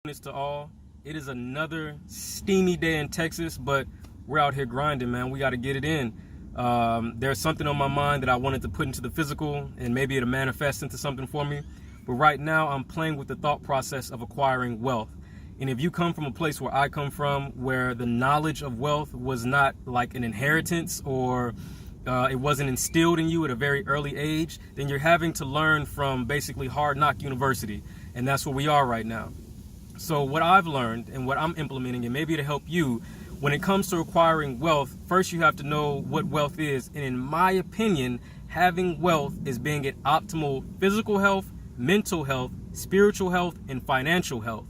To all, it is another steamy day in Texas, but we're out here grinding, man. We got to get it in. There's something on my mind that I wanted to put into the physical, and maybe it'll manifest into something for me. But right now, I'm playing with the thought process of acquiring wealth. And if you come from a place where I come from, where the knowledge of wealth was not like an inheritance or it wasn't instilled in you at a very early age, then you're having to learn from basically Hard Knock University. And that's where we are right now. So what I've learned and what I'm implementing, and maybe to help you, when it comes to acquiring wealth, first you have to know what wealth is. And in my opinion, having wealth is being at optimal physical health, mental health, spiritual health, and financial health.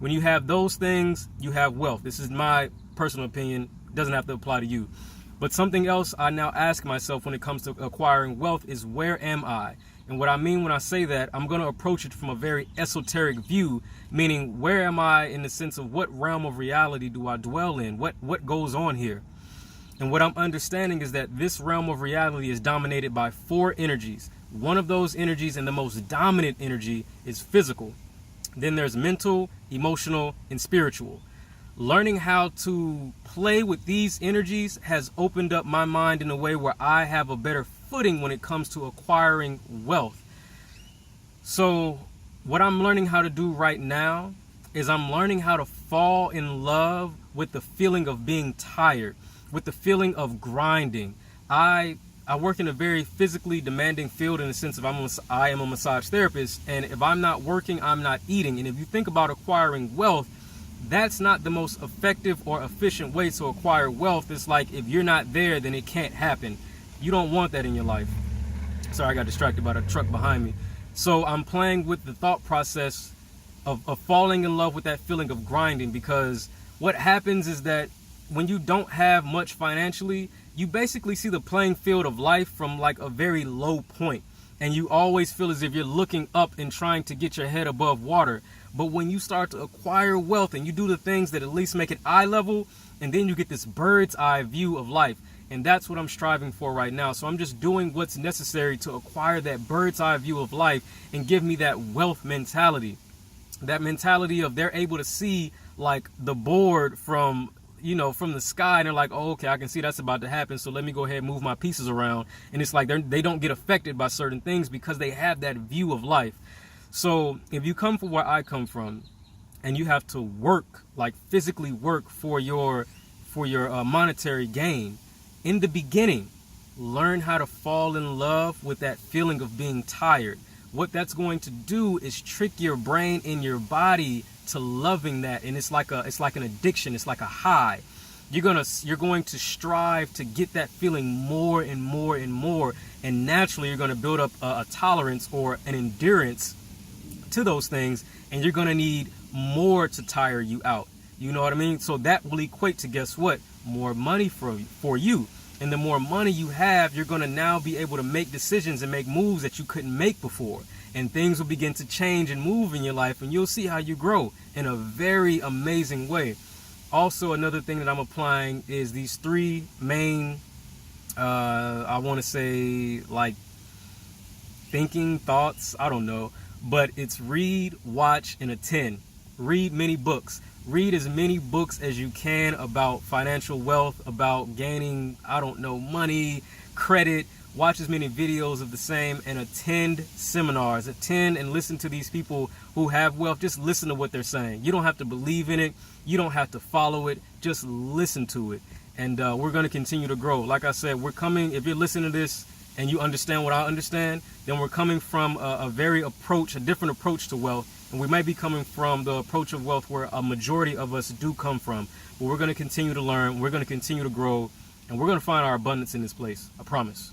When you have those things, you have wealth. This is my personal opinion. It doesn't have to apply to you. But something else I now ask myself when it comes to acquiring wealth is, where am I? And what I mean when I say that, I'm going to approach it from a very esoteric view, meaning where am I in the sense of what realm of reality do I dwell in? What goes on here? And what I'm understanding is that this realm of reality is dominated by four energies. One of those energies, and the most dominant energy, is physical. Then there's mental, emotional, and spiritual. Learning how to play with these energies has opened up my mind in a way where I have a better footing when it comes to acquiring wealth. So what I'm learning how to do right now is I'm learning how to fall in love with the feeling of being tired, with the feeling of grinding. I work in a very physically demanding field in the sense of I am a massage therapist, and if I'm not working, I'm not eating. And if you think about acquiring wealth, that's not the most effective or efficient way to acquire wealth. It's like, if you're not there, then it can't happen. You don't want that in your life. Sorry, I got distracted by the truck behind me. So I'm playing with the thought process of falling in love with that feeling of grinding, because what happens is that when you don't have much financially, you basically see the playing field of life from like a very low point. And you always feel as if you're looking up and trying to get your head above water. But when you start to acquire wealth and you do the things that at least make it eye level, and then you get this bird's eye view of life. And that's what I'm striving for right now. So I'm just doing what's necessary to acquire that bird's eye view of life and give me that wealth mentality. That mentality of they're able to see like the board from the sky, and they're like, oh, okay, I can see that's about to happen, so let me go ahead and move my pieces around. And it's like they don't get affected by certain things because they have that view of life. So if you come from where I come from, and you have to work, like physically work for your monetary gain, in the beginning, learn how to fall in love with that feeling of being tired. What that's going to do is trick your brain and your body to loving that, and it's like an addiction. It's like a high. You're going to strive to get that feeling more and more and more, and naturally you're going to build up a tolerance or an endurance to those things, and you're going to need more to tire you out. You know what I mean? So that will equate to, guess what? More money for you. And the more money you have, you're going to now be able to make decisions and make moves that you couldn't make before. And things will begin to change and move in your life, and you'll see how you grow in a very amazing way. Also, another thing that I'm applying is these three main, I want to say, like, thinking thoughts. I don't know. But it's read, watch, and attend. Read many books. Read as many books as you can about financial wealth, about gaining, money, credit. Watch as many videos of the same, and attend seminars. Attend and listen to these people who have wealth. Just listen to what they're saying. You don't have to believe in it. You don't have to follow it. Just listen to it. And we're going to continue to grow. Like I said, we're coming, if you're listening to this and you understand what I understand, then we're coming from a different approach to wealth. And we might be coming from the approach of wealth where a majority of us do come from. But we're going to continue to learn. We're going to continue to grow. And we're going to find our abundance in this place. I promise.